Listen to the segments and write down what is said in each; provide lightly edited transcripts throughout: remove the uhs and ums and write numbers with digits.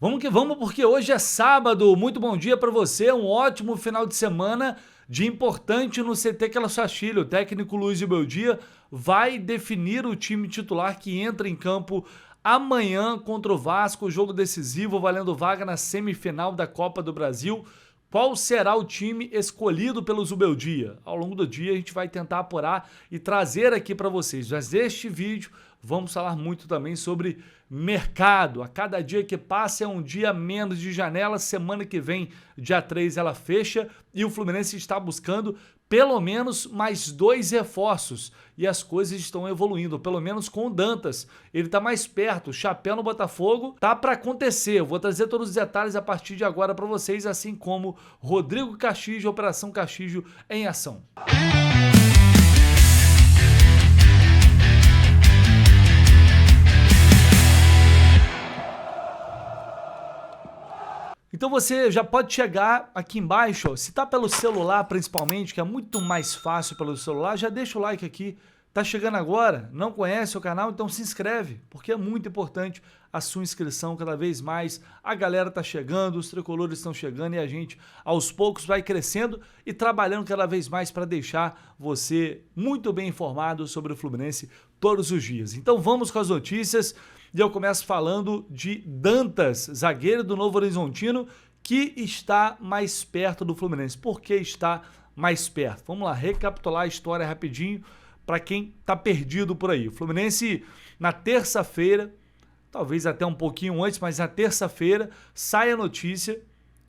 Vamos que vamos, porque hoje é sábado. Muito bom dia para você, um ótimo final de semana. Dia importante no CT Queluz-Castilho. O técnico Luiz Beldia vai definir o time titular que entra em campo amanhã contra o Vasco, jogo decisivo valendo vaga na semifinal da Copa do Brasil. Qual será o time escolhido pelo Zubeldia? Ao longo do dia a gente vai tentar apurar e trazer aqui para vocês. Mas neste vídeo vamos falar muito também sobre mercado. A cada dia que passa é um dia menos de janela. Semana que vem, dia 3, ela fecha e o Fluminense está buscando pelo menos mais 2 reforços. E as coisas estão evoluindo, pelo menos com o Dantas. Ele está mais perto, o chapéu no Botafogo tá para acontecer. Eu vou trazer todos os detalhes a partir de agora para vocês, assim como Rodrigo Castilho, Operação Castilho em ação. Então você já pode chegar aqui embaixo, ó, se tá pelo celular principalmente, que é muito mais fácil pelo celular, já deixa o like aqui. Tá chegando agora, não conhece o canal, então se inscreve, porque é muito importante a sua inscrição cada vez mais. A galera tá chegando, os tricolores estão chegando e a gente aos poucos vai crescendo e trabalhando cada vez mais para deixar você muito bem informado sobre o Fluminense todos os dias. Então vamos com as notícias. E eu começo falando de Dantas, zagueiro do Novo Horizontino, que está mais perto do Fluminense. Por que está mais perto? Vamos lá, recapitular a história rapidinho para quem está perdido por aí. O Fluminense, na terça-feira, talvez até um pouquinho antes, mas na terça-feira, sai a notícia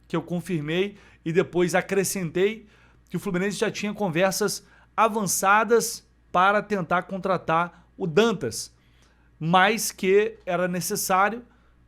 que eu confirmei e depois acrescentei que o Fluminense já tinha conversas avançadas para tentar contratar o Dantas, mas que era necessário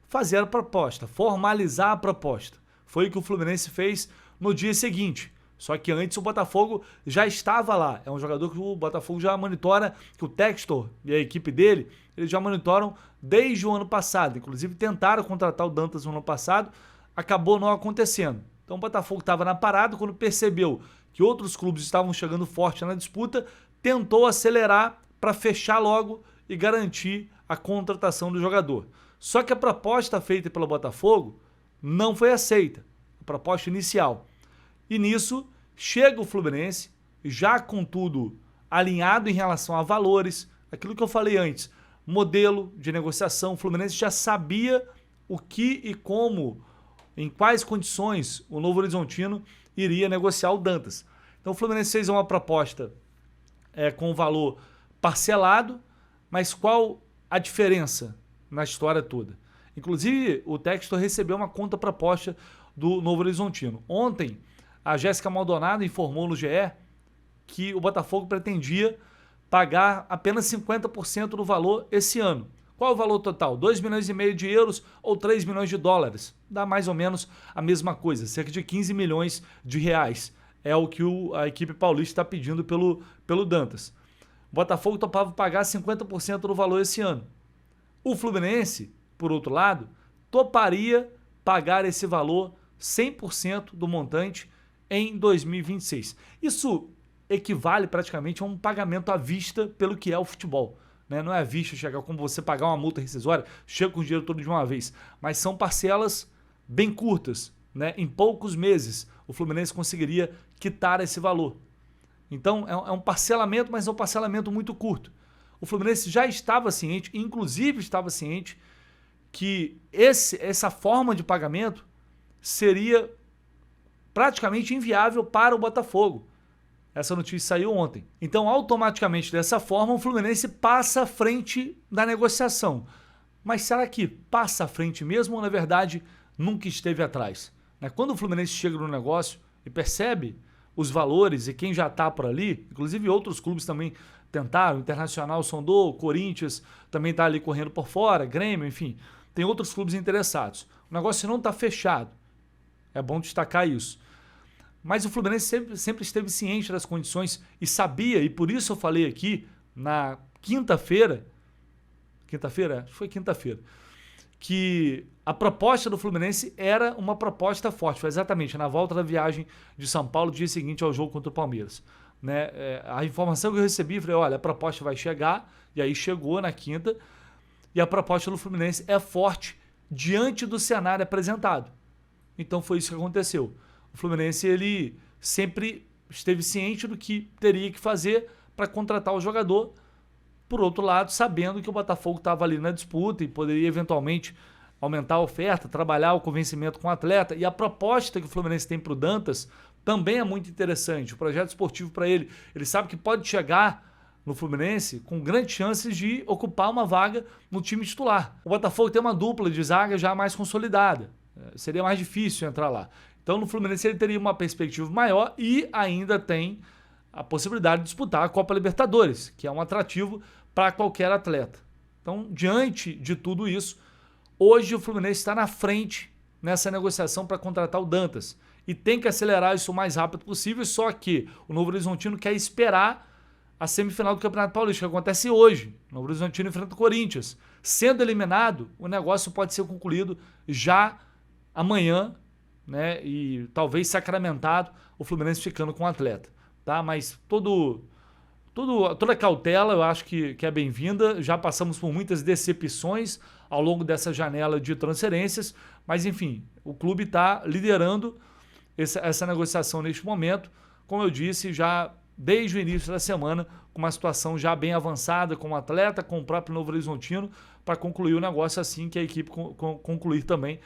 fazer a proposta, formalizar a proposta. Foi o que o Fluminense fez no dia seguinte. Só que antes o Botafogo já estava lá. É um jogador que o Botafogo já monitora, que o Textor e a equipe dele, eles já monitoram desde o ano passado. Inclusive tentaram contratar o Dantas no ano passado, acabou não acontecendo. Então o Botafogo estava na parada, quando percebeu que outros clubes estavam chegando forte na disputa, tentou acelerar para fechar logo e garantir a contratação do jogador. Só que a proposta feita pelo Botafogo não foi aceita, a proposta inicial. E nisso chega o Fluminense, já com tudo alinhado em relação a valores, aquilo que eu falei antes, modelo de negociação. O Fluminense já sabia o que e como, em quais condições o Novo Horizontino iria negociar o Dantas. Então o Fluminense fez uma proposta com valor parcelado, mas qual a diferença na história toda? Inclusive, o Textor recebeu uma contraproposta do Novo Horizontino. Ontem, a Jéssica Maldonado informou no GE que o Botafogo pretendia pagar apenas 50% do valor esse ano. Qual o valor total? 2,5 milhões de euros ou 3 milhões de dólares? Dá mais ou menos a mesma coisa, cerca de 15 milhões de reais. É o que a equipe paulista está pedindo pelo Dantas. O Botafogo topava pagar 50% do valor esse ano. O Fluminense, por outro lado, toparia pagar esse valor 100% do montante em 2026. Isso equivale praticamente a um pagamento à vista pelo que é o futebol. Né? Não é à vista chegar como você pagar uma multa rescisória, chega com o dinheiro todo de uma vez. Mas são parcelas bem curtas. Né? Em poucos meses o Fluminense conseguiria quitar esse valor. Então é um parcelamento, mas é um parcelamento muito curto. O Fluminense já estava ciente, inclusive estava ciente, que essa forma de pagamento seria praticamente inviável para o Botafogo. Essa notícia saiu ontem. Então, automaticamente, dessa forma, o Fluminense passa à frente da negociação. Mas será que passa à frente mesmo ou, na verdade, nunca esteve atrás? Quando o Fluminense chega no negócio e percebe os valores e quem já está por ali, inclusive outros clubes também tentaram, o Internacional sondou, o Corinthians também está ali correndo por fora, Grêmio, enfim, tem outros clubes interessados. O negócio não está fechado, é bom destacar isso. Mas o Fluminense sempre esteve ciente das condições e sabia, e por isso eu falei aqui na quinta-feira, acho que foi quinta-feira, que a proposta do Fluminense era uma proposta forte. Foi exatamente na volta da viagem de São Paulo, dia seguinte ao jogo contra o Palmeiras. Né? A informação que eu recebi, falei, olha, a proposta vai chegar, e aí chegou na quinta, e a proposta do Fluminense é forte diante do cenário apresentado. Então foi isso que aconteceu. O Fluminense ele sempre esteve ciente do que teria que fazer para contratar o jogador. Por outro lado, sabendo que o Botafogo estava ali na disputa e poderia eventualmente aumentar a oferta, trabalhar o convencimento com o atleta. E a proposta que o Fluminense tem para o Dantas também é muito interessante. O projeto esportivo para ele, ele sabe que pode chegar no Fluminense com grandes chances de ocupar uma vaga no time titular. O Botafogo tem uma dupla de zaga já mais consolidada. Seria mais difícil entrar lá. Então no Fluminense ele teria uma perspectiva maior e ainda tem a possibilidade de disputar a Copa Libertadores, que é um atrativo para qualquer atleta. Então, diante de tudo isso, hoje o Fluminense está na frente nessa negociação para contratar o Dantas. E tem que acelerar isso o mais rápido possível, só que o Novo Horizontino quer esperar a semifinal do Campeonato Paulista, que acontece hoje. O Novo Horizontino enfrenta o Corinthians. Sendo eliminado, o negócio pode ser concluído já amanhã, né? E talvez sacramentado, o Fluminense ficando com o atleta. Tá? Mas toda cautela eu acho que é bem-vinda. Já passamos por muitas decepções ao longo dessa janela de transferências, mas enfim, o clube está liderando essa negociação neste momento, como eu disse, já desde o início da semana, com uma situação já bem avançada com o atleta, com o próprio Novo Horizontino, para concluir o negócio assim que a equipe concluir também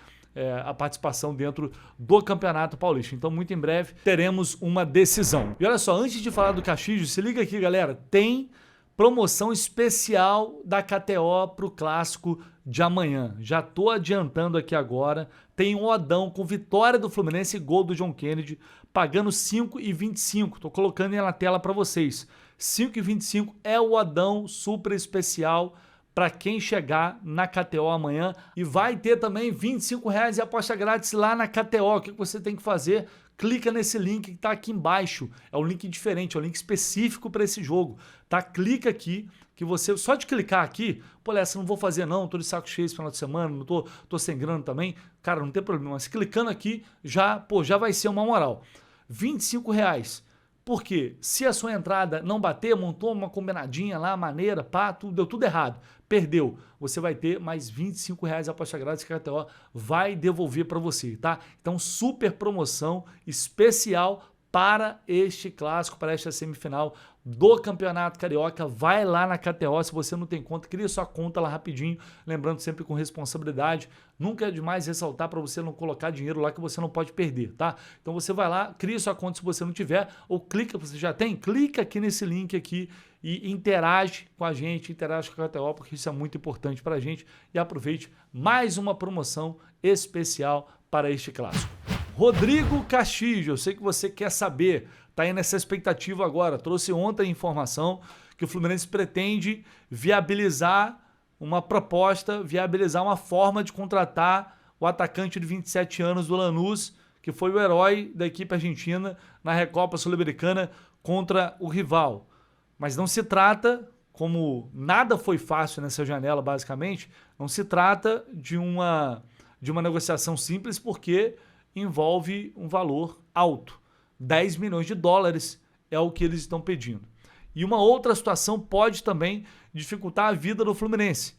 a participação dentro do Campeonato Paulista. Então, muito em breve, teremos uma decisão. E olha só, antes de falar do Castilho, se liga aqui, galera, tem promoção especial da KTO para o Clássico de amanhã. Já estou adiantando aqui agora. Tem um odão com vitória do Fluminense e gol do John Kennedy, pagando 5,25. Estou colocando aí na tela para vocês. 5,25 é o odão super especial para quem chegar na KTO amanhã. E vai ter também R$25 de aposta grátis lá na KTO. O que você tem que fazer? Clica nesse link que está aqui embaixo. É um link diferente, é um link específico para esse jogo. Tá? Clica aqui, que você, só de clicar aqui, pô, essa não vou fazer não, tô de saco cheio esse final de semana, não tô sem grana também. Cara, não tem problema, mas clicando aqui, já vai ser uma moral. R$25. Porque se a sua entrada não bater, montou uma combinadinha lá, maneira, pá, deu tudo errado, perdeu, você vai ter mais R$25 de aposta grátis que a KTO vai devolver para você, tá? Então, super promoção especial para este clássico, para esta semifinal do Campeonato Carioca. Vai lá na KTO, se você não tem conta, cria sua conta lá rapidinho, lembrando sempre com responsabilidade. Nunca é demais ressaltar para você não colocar dinheiro lá que você não pode perder, tá? Então você vai lá, cria sua conta se você não tiver, ou clica, você já tem, clica aqui nesse link aqui e interage com a gente, interage com a KTO, porque isso é muito importante para a gente. E aproveite mais uma promoção especial para este clássico. Rodrigo Castilho, eu sei que você quer saber, tá aí nessa expectativa agora. Trouxe ontem a informação que o Fluminense pretende viabilizar uma proposta, viabilizar uma forma de contratar o atacante de 27 anos do Lanús, que foi o herói da equipe argentina na Recopa Sul-Americana contra o rival. Mas não se trata, como nada foi fácil nessa janela basicamente, não se trata de uma negociação simples, porque envolve um valor alto. 10 milhões de dólares é o que eles estão pedindo. E uma outra situação pode também dificultar a vida do Fluminense,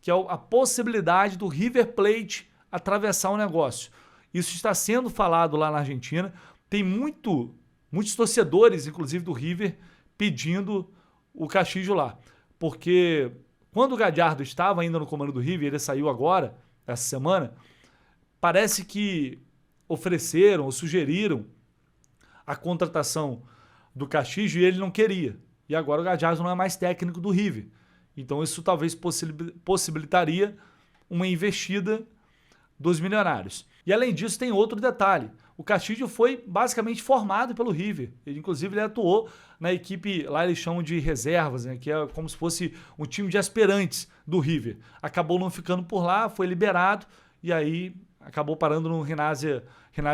que é a possibilidade do River Plate atravessar o negócio. Isso está sendo falado lá na Argentina. Tem muitos torcedores, inclusive do River, pedindo o Castilho lá. Porque quando o Gallardo estava ainda no comando do River, ele saiu agora, essa semana, parece que ofereceram ou sugeriram a contratação do Castilho e ele não queria. E agora o Gallardo não é mais técnico do River. Então isso talvez possibilitaria uma investida dos milionários. E além disso tem outro detalhe. O Castilho foi basicamente formado pelo River. Inclusive ele atuou na equipe, lá eles chamam de reservas, né, que é como se fosse um time de aspirantes do River. Acabou não ficando por lá, foi liberado e aí acabou parando no Rinazia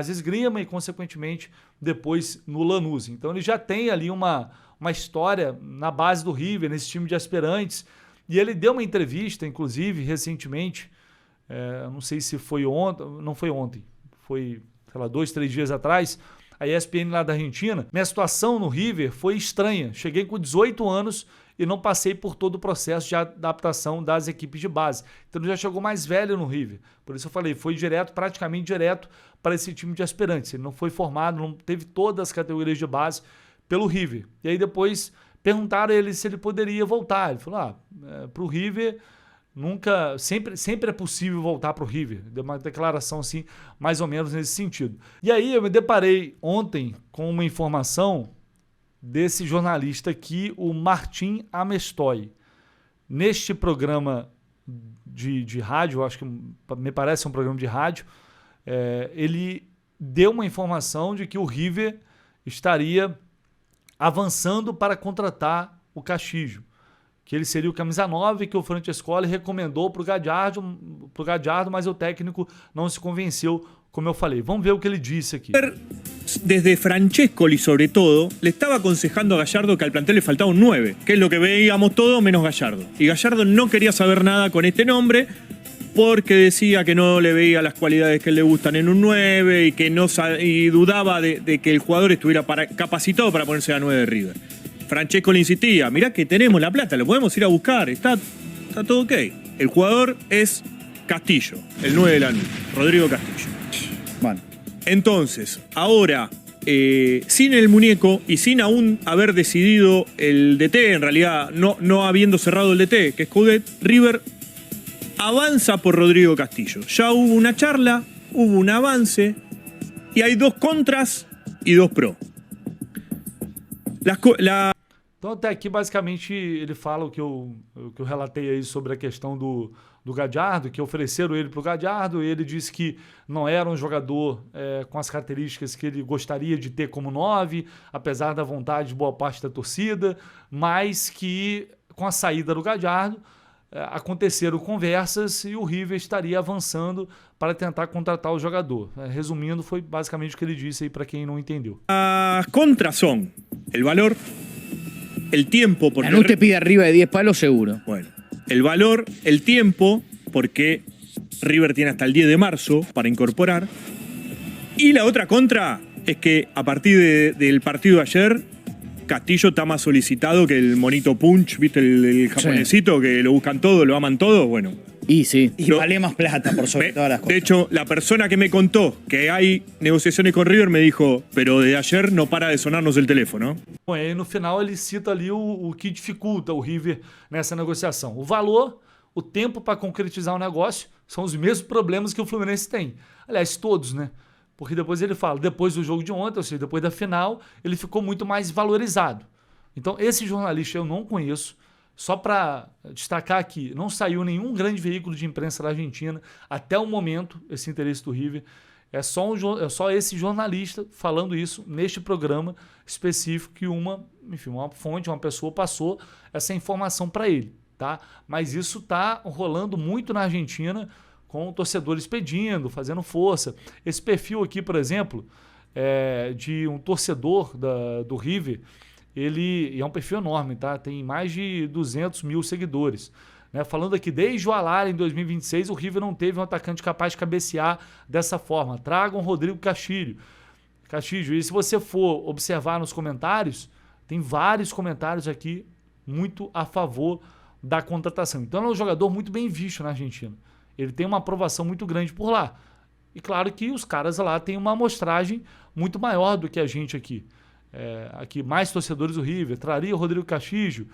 Esgrima e, consequentemente, depois no Lanús. Então ele já tem ali uma história na base do River, nesse time de aspirantes. E ele deu uma entrevista, inclusive, recentemente, não sei se foi ontem, não foi ontem, foi, sei lá, 2, 3 dias atrás, a ESPN lá da Argentina. Minha situação no River foi estranha. Cheguei com 18 anos e não passei por todo o processo de adaptação das equipes de base. Então ele já chegou mais velho no River. Por isso eu falei, foi praticamente direto para esse time de aspirantes. Ele não foi formado, não teve todas as categorias de base pelo River. E aí depois perguntaram a ele se ele poderia voltar. Ele falou, para o River sempre é possível voltar para o River. Deu uma declaração assim, mais ou menos nesse sentido. E aí eu me deparei ontem com uma informação desse jornalista aqui, o Martim Amestoy. Neste programa de rádio, acho que me parece um programa de rádio, ele deu uma informação de que o River estaria avançando para contratar o Castillo, que ele seria o camisa 9, que o Francescoli recomendou para o Gadiardo, mas o técnico não se convenceu, como eu falei. Vamos ver o que ele disse aqui. Desde Francescoli, sobre todo, le estaba aconsejando a Gallardo que al plantel le faltaba un 9, que es lo que veíamos todo menos Gallardo. Y Gallardo no quería saber nada con este nombre porque decía que no le veía las cualidades que le gustan en un 9 y que y dudaba de que el jugador estuviera capacitado para ponerse a 9 de River. Francescoli insistía, mirá que tenemos la plata, lo podemos ir a buscar, está todo ok. El jugador es Castillo, el 9 de Lanús, Rodrigo Castillo. Bueno, entonces, ahora, sin el muñeco y sin aún haber decidido el DT, en realidad no habiendo cerrado el DT, que es Coudet, River avanza por Rodrigo Castillo. Ya hubo una charla, hubo un avance y hay 2 contras y 2 pro. Então até aqui basicamente ele fala o que eu relatei aí sobre a questão do Gadiardo, que ofereceram ele para o Gadiardo, e ele disse que não era um jogador com as características que ele gostaria de ter como 9, apesar da vontade de boa parte da torcida, mas que com a saída do Gadiardo aconteceram conversas e o River estaria avançando para tentar contratar o jogador. Resumindo, foi basicamente o que ele disse aí para quem não entendeu. As contras son el valor, el tiempo. Porque Lanús te pide arriba de 10 palos seguro. Bueno, el valor, el tiempo, porque River tiene hasta el 10 de marzo para incorporar. Y la otra contra es que a partir del partido de ayer, Castillo está más solicitado que el monito Punch, ¿viste? El japonesito, sí, que lo buscan todo, lo aman todo, bueno. Y sí. Y vale más plata por sobre todas las cosas. De hecho, la persona que me contó que hay negociaciones con River me dijo, pero de ayer no para de sonarnos el teléfono. Bom, e aí no final ele cita ali o que dificulta o River nessa negociação. O valor, o tempo para concretizar o negócio são os mesmos problemas que o Fluminense tem. Aliás, todos, né? Porque depois ele fala, depois do jogo de ontem, ou seja, depois da final, ele ficou muito mais valorizado. Então, esse jornalista eu não conheço. Só para destacar aqui, não saiu nenhum grande veículo de imprensa da Argentina até o momento, esse interesse do River. É só esse jornalista falando isso neste programa específico que uma fonte, uma pessoa passou essa informação para ele. Tá? Mas isso está rolando muito na Argentina, com torcedores pedindo, fazendo força. Esse perfil aqui, por exemplo, de um torcedor do River, ele é um perfil enorme, tá? Tem mais de 200 mil seguidores. Né? Falando aqui, desde o Alar em 2026, o River não teve um atacante capaz de cabecear dessa forma. Tragam Rodrigo Castillo. E se você for observar nos comentários, tem vários comentários aqui muito a favor da contratação. Então ele é um jogador muito bem visto na Argentina. Ele tem uma aprovação muito grande por lá. E claro que os caras lá têm uma amostragem muito maior do que a gente aqui. Aqui mais torcedores do River, traria o Rodrigo Castillo.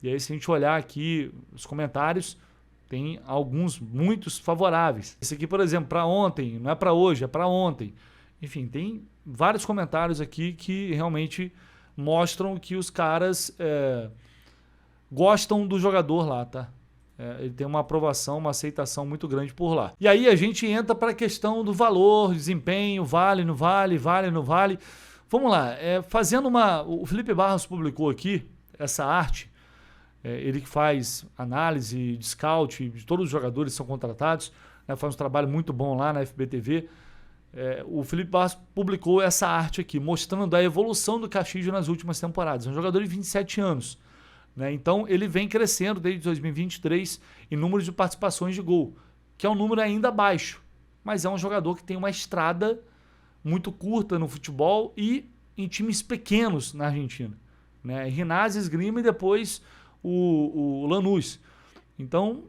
E aí se a gente olhar aqui os comentários, tem muitos favoráveis. Esse aqui, por exemplo, para ontem, não é para hoje, é para ontem. Enfim, tem vários comentários aqui que realmente mostram que os caras gostam do jogador lá, tá? Ele tem uma aprovação, uma aceitação muito grande por lá. E aí a gente entra para a questão do valor, desempenho, vale, não vale, vale, não vale. Vamos lá, o Felipe Barros publicou aqui essa arte, ele que faz análise de scout de todos os jogadores que são contratados, né, faz um trabalho muito bom lá na FBTV. O Felipe Barros publicou essa arte aqui, mostrando a evolução do Castillo nas últimas temporadas. É um jogador de 27 anos. Né? Então ele vem crescendo desde 2023 em número de participações de gol, que é um número ainda baixo, mas é um jogador que tem uma estrada muito curta no futebol e em times pequenos na Argentina. Né? Rinazzi, Esgrima e depois o Lanús. Então,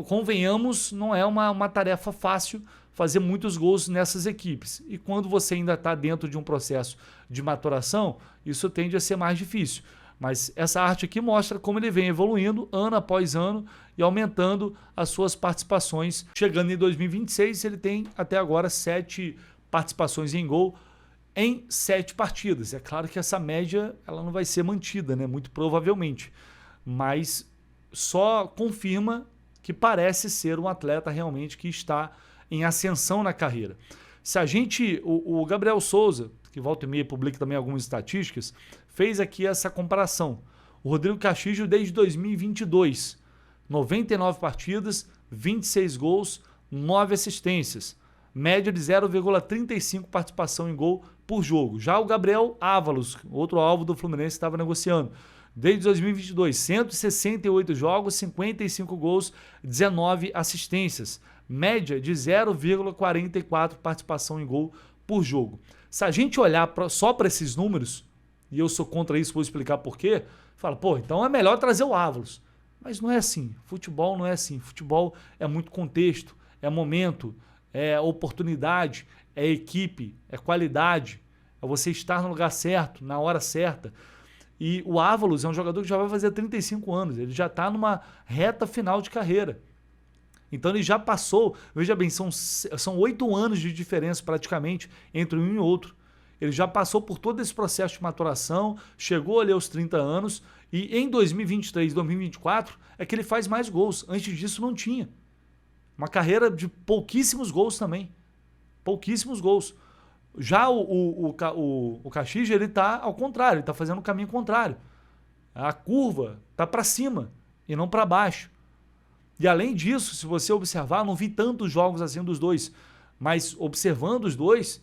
convenhamos, não é uma tarefa fácil fazer muitos gols nessas equipes. E quando você ainda está dentro de um processo de maturação, isso tende a ser mais difícil. Mas essa arte aqui mostra como ele vem evoluindo ano após ano e aumentando as suas participações. Chegando em 2026, ele tem até agora 7 participações em gol em 7 partidas. É claro que essa média ela não vai ser mantida, né? Muito provavelmente. Mas só confirma que parece ser um atleta realmente que está em ascensão na carreira. Se a gente, o Gabriel Souza, que volta e meia publica também algumas estatísticas, fez aqui essa comparação. O Rodrigo Castilho desde 2022, 99 partidas, 26 gols, 9 assistências, média de 0,35 participação em gol por jogo. Já o Gabriel Ávalos, outro alvo do Fluminense, estava negociando. Desde 2022, 168 jogos, 55 gols, 19 assistências. Média de 0,44 participação em gol por jogo. Se a gente olhar só para esses números, e eu sou contra isso, vou explicar por quê, fala, pô, então é melhor trazer o Ávalos. Mas não é assim. Futebol não é assim. Futebol é muito contexto, é momento, é oportunidade, é equipe, é qualidade, é você estar no lugar certo, na hora certa. E o Ávalos é um jogador que já vai fazer 35 anos, ele já está numa reta final de carreira. Então ele já passou, veja bem, são 8 anos de diferença praticamente entre um e outro. Ele já passou por todo esse processo de maturação, chegou ali aos 30 anos e em 2023, 2024 é que ele faz mais gols. Antes disso não tinha. Uma carreira de pouquíssimos gols também. Pouquíssimos gols. Já o Castilho, ele está ao contrário, ele está fazendo o caminho contrário. A curva está para cima e não para baixo. E além disso, se você observar, não vi tantos jogos assim dos dois, mas observando os dois,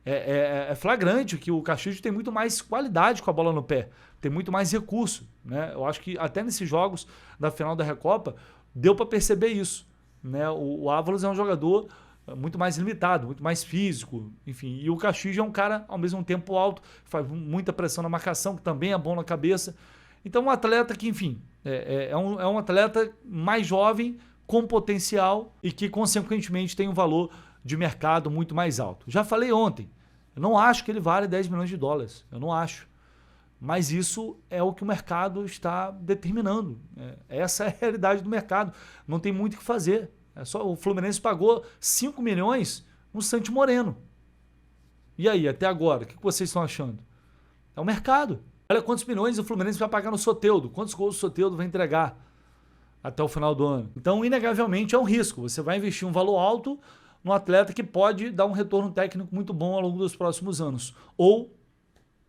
é flagrante que o Castilho tem muito mais qualidade com a bola no pé, tem muito mais recurso, né? Eu acho que até nesses jogos da final da Recopa deu para perceber isso, né? O Ávalos é um jogador muito mais limitado, muito mais físico, enfim. E o Castilho é um cara, ao mesmo tempo, alto, faz muita pressão na marcação, que também é bom na cabeça. Então, um atleta que, enfim, é um atleta mais jovem, com potencial e que, consequentemente, tem um valor de mercado muito mais alto. Já falei ontem, eu não acho que ele vale 10 milhões de dólares, eu não acho. Mas isso é o que o mercado está determinando. Essa é a realidade do mercado, não tem muito o que fazer. O Fluminense pagou 5 milhões no Santi Moreno. E aí, até agora, o que vocês estão achando? É o mercado. Olha quantos milhões o Fluminense vai pagar no Soteldo, quantos gols o Soteldo vai entregar até o final do ano. Então, inegavelmente, é um risco. Você vai investir um valor alto num atleta que pode dar um retorno técnico muito bom ao longo dos próximos anos. Ou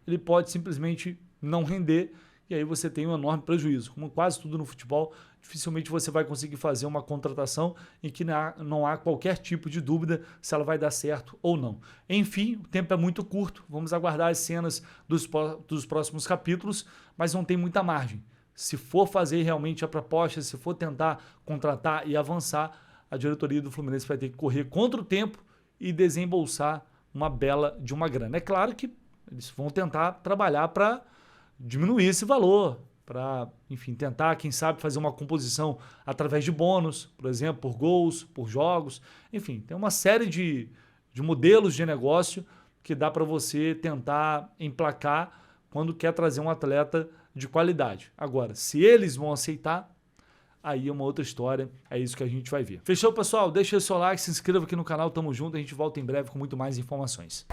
ele pode simplesmente não render e aí você tem um enorme prejuízo. Como quase tudo no futebol, dificilmente você vai conseguir fazer uma contratação em que não há qualquer tipo de dúvida se ela vai dar certo ou não. Enfim, o tempo é muito curto, vamos aguardar as cenas dos próximos capítulos, mas não tem muita margem. Se for fazer realmente a proposta, se for tentar contratar e avançar, a diretoria do Fluminense vai ter que correr contra o tempo e desembolsar uma bela de uma grana. É claro que eles vão tentar trabalhar para diminuir esse valor, para, enfim, tentar, quem sabe, fazer uma composição através de bônus, por exemplo, por gols, por jogos. Enfim, tem uma série de modelos de negócio que dá para você tentar emplacar quando quer trazer um atleta de qualidade. Agora, se eles vão aceitar, aí é uma outra história, é isso que a gente vai ver. Fechou, pessoal? Deixa o seu like, se inscreva aqui no canal, tamo junto, a gente volta em breve com muito mais informações.